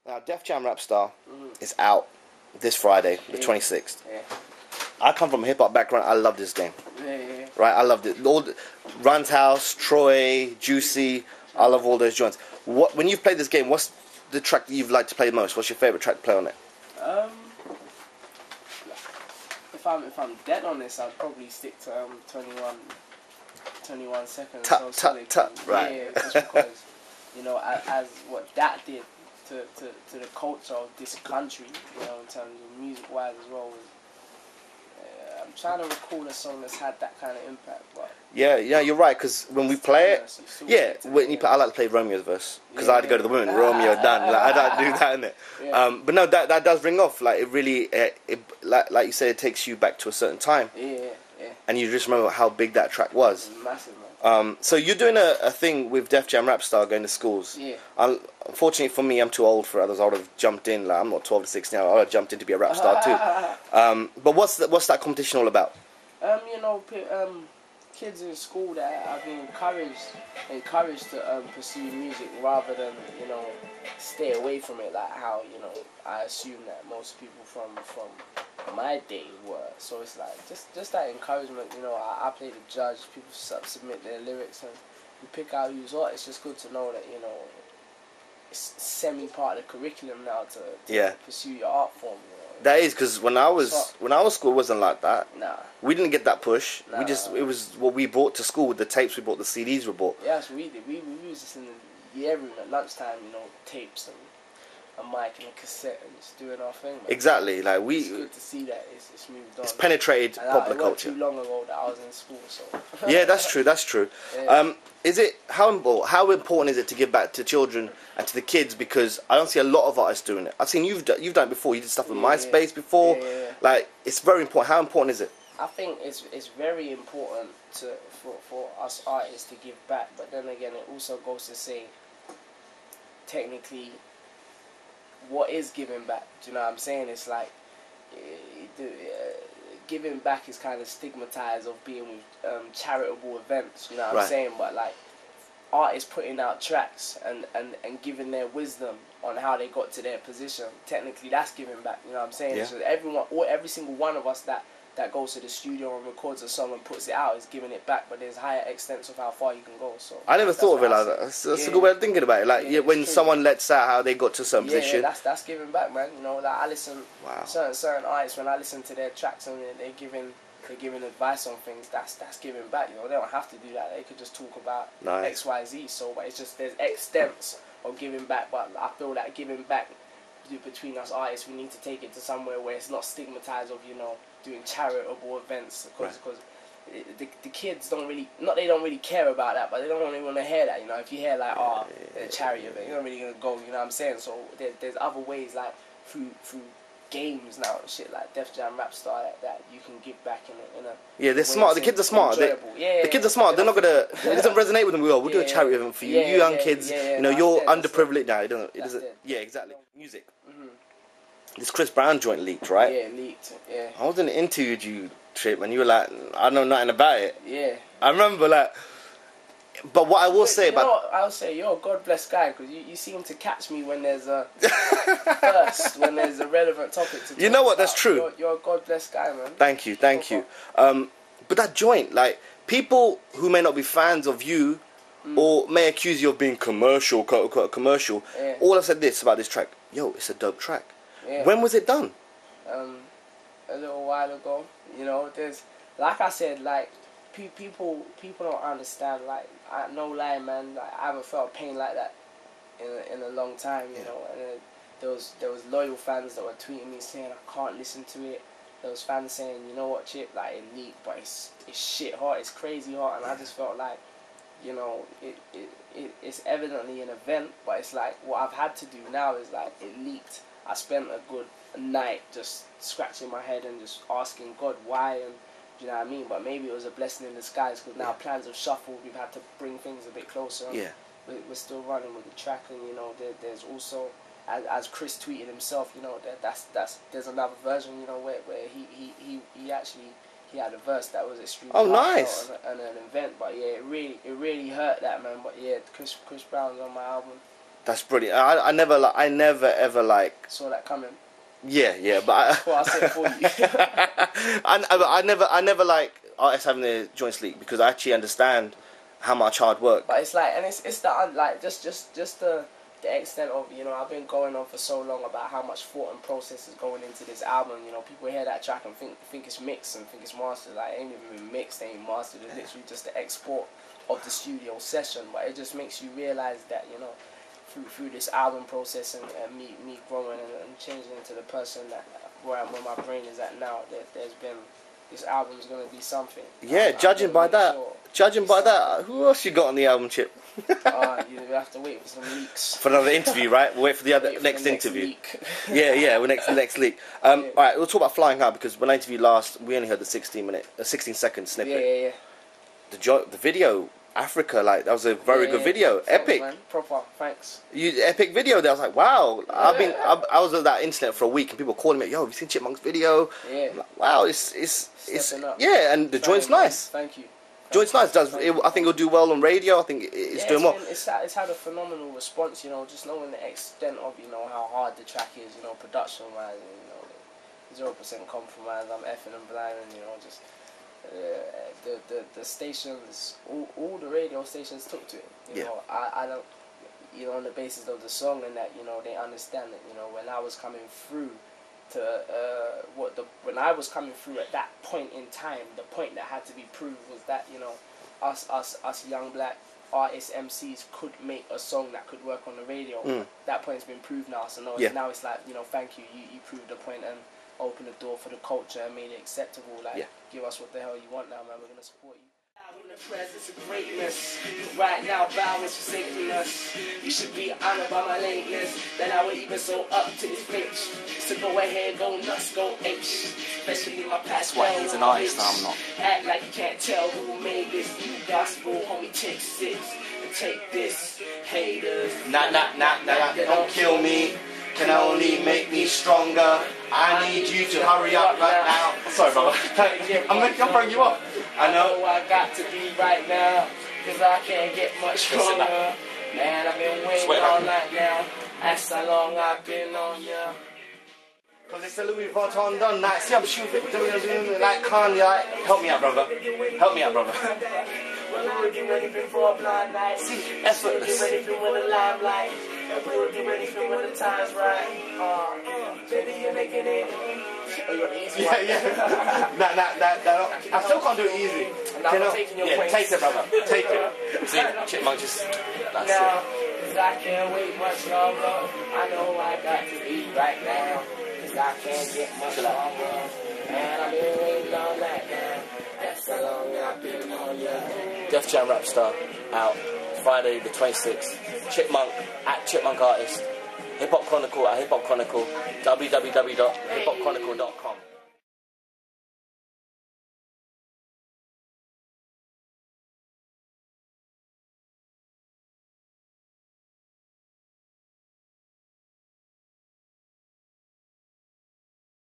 Now, Def Jam Rapstar is out this Friday, the 26th. Yeah. I come from a hip hop background. I love this game. Yeah. Right? I loved it. All Run's House, Troy, Juicy. I love all those joints. When you've played this game, what's the track that you've liked to play the most? What's your favorite track to play on it? If I'm dead on this, I'd probably stick to 21 seconds. Right. Yeah, just because as what that did to the culture of this country, in terms of music wise as well. I'm trying to recall a song that's had that kind of impact, but yeah, you're right. Because when we play it, I like to play Romeo's verse because I had to go to the women. Romeo done. Like, I don't do that in it. Yeah. But no, that does ring off. Like it really, like you said, it takes you back to a certain time. Yeah. And you just remember how big that track was. Massive, man. So you're doing a thing with Def Jam Rapstar going to schools. Yeah. Unfortunately for me, I'm too old for others. I would have jumped in. Like, I'm not 12 to 16 now. I would have jumped in to be a rap star too. But what's that competition all about? Kids in school that have been encouraged to pursue music rather than stay away from it, like how I assume that most people from my day were. So it's like just that encouragement. I play the judge. People submit their lyrics and we pick out who's what. It's just good to know that it's semi part of the curriculum now to pursue your art form. That is, because when I was school, it wasn't like that. Nah. We didn't get that push. It was what we brought to school. The tapes we bought, the CDs we bought. Yeah, that's what we did. We was just in the room at lunchtime, tapes and a mic and a cassette and just doing our thing. Man. Exactly, like it's good to see that it's moved on. It's penetrated popular culture. It wasn't too long ago that I was in school, so. Yeah, that's true. That's true. Yeah. How important is it to give back to children and to the kids? Because I don't see a lot of artists doing it. I've seen you've done it before. You did stuff with MySpace before. Yeah. Like, it's very important. How important is it? I think it's very important for us artists to give back, but then again, it also goes to say, technically, what is giving back? Do you know what I'm saying? It's like giving back is kind of stigmatized of being with charitable events. You know what I'm saying? But like artists putting out tracks and giving their wisdom on how they got to their position. Technically, that's giving back. You know what I'm saying? Yeah. So every single one of us that goes to the studio and records a song and puts it out is giving it back, but there's higher extents of how far you can go. So I never thought of it like that. That's a good way of thinking about it. Like when someone lets out how they got to some position. Yeah, that's giving back, man. Like I listen certain artists, when I listen to their tracks and they're giving advice on things, that's giving back. They don't have to do that. They could just talk about X, Y, Z. So, but it's just there's extents of giving back. But I feel that giving back between us artists, we need to take it to somewhere where it's not stigmatized of doing charitable events, because the kids don't really care about that, but they don't really want to hear that. If you hear like a charity event, you're not really gonna go. You know what I'm saying? So there's other ways, like through games now and shit, like Def Jam Rapstar, that you can give back in a they're smart. The kids are smart. The kids are smart. They're not gonna. It doesn't resonate with them. We'll do a charity event for you. You young kids. You're underprivileged. No, it doesn't. It doesn't. Yeah, exactly. Music. This Chris Brown joint leaked, right? Yeah, leaked. Yeah. I was in an interview with you, Trip, and you were like, I know nothing about it. Yeah. I remember, like, but what I will say about... I'll say, you're a God-blessed guy, because you seem to catch me when there's a when there's a relevant topic to talk You know what, about. that's true. You're a God-blessed guy, man. Thank you. But that joint, like, people who may not be fans of you or may accuse you of being commercial, quote-unquote commercial, all I've said this about this track, it's a dope track. Yeah. When was it done? A little while ago. There's, like I said, like people don't understand. Like, no lie, man. Like, I haven't felt pain like that in a long time. And there was loyal fans that were tweeting me saying I can't listen to it. There was fans saying, you know what, Chip, like it leaked, but it's shit hot. It's crazy hot, and I just felt like, it's evidently an event, but it's like what I've had to do now is like it leaked. I spent a good night just scratching my head and just asking God why, and do you know what I mean? But maybe it was a blessing in disguise, because now plans have shuffled. We've had to bring things a bit closer. Yeah. We're still running with the track, and there's also, as Chris tweeted himself, there's another version, where he actually had a verse that was extremely nice and an event. But yeah, it really hurt that, man. But yeah, Chris Brown's on my album. That's brilliant. I never ever like saw that coming. Yeah, but Well, I said for you. I never like artists having their joints leaked because I actually understand how much hard work. But it's like, and it's the like just the extent of, you know, I've been going on for so long about how much thought and process is going into this album. You know, people hear that track and think it's mixed and think it's mastered. Like, it ain't even been mixed, it ain't mastered. It's literally just the export of the studio session. But it just makes you realize that, you know, through this album process and me growing and changing into the person that where my brain is at now, there's been, this album is going to be something. Yeah, judging by that, who else you got on the album, Chip? You have to wait for some leaks. For another interview, right? We'll wait for the next interview. Yeah, we'll next leak. Alright, we'll talk about Flying High because when I interviewed last, we only heard the 16-second snippet. Yeah. The video, Africa, like, that was a very good video. Epic. Man. Proper, thanks. Epic video there. I was like, wow. I was at that internet for a week and people were calling me, yo, have you seen Chipmunk's video? Yeah. I'm like, wow, it's yeah, and the joint's nice. Thank you. Joint's nice. I think it'll do well on radio. I think it's doing well. It's had a phenomenal response, you know, just knowing the extent of, you know, how hard the track is, you know, production wise, you know, 0% compromise. I'm effing and blinding, you know, just the stations, all the radio stations took to it. You know, I don't, you know, on the basis of the song and that, you know, they understand that, you know, when I was coming through when I was coming through at that point in time, the point that had to be proved was that, you know, us young black artists, MCs could make a song that could work on the radio. That point's been proved now, so now it's like, you know, thank you, you proved the point and opened the door for the culture and made it acceptable. Like, give us what the hell you want now, man. We're gonna support you. In the presence of greatness, right now balance for sacredness. You should be honored by my lateness, that I would even so up to this bitch. So go ahead, go nuts, go H. Especially my past. Why he's an artist, I'm not. Act like you can't tell who made this new gospel, homie. Take 6 and take this, haters. Nah, don't kill me. Can only make me stronger. I need you to hurry up right now. Sorry, brother. I'm bringing you up. I know I got to be right now, cause I can't get much stronger. Man, I've been waiting all night now. That's how long I've been on ya. Cause it's a Louis Vuitton done. Like, see, I'm shooting like Kanye. Like, help me out, brother. Help me out, brother. We'll get ready for a blind night. See, effortless. We'll get ready for when the limelight. We'll get ready for when the time's right. Baby, you're making it. Yeah. Nah. I still can't do it easy. Take it, brother. Take it. See, Chipmunk just. That's now, cause I can't wait much longer. I know I got to be right now. Cause I can't get much longer. And I've been waiting all night now. That's how long I've been on ya. Def Jam Rapstar out Friday the 26th. Chipmunk at Chipmunk Artist. Hip Hop Chronicle at Hip Hop Chronicle. www.hiphopchronicle.com.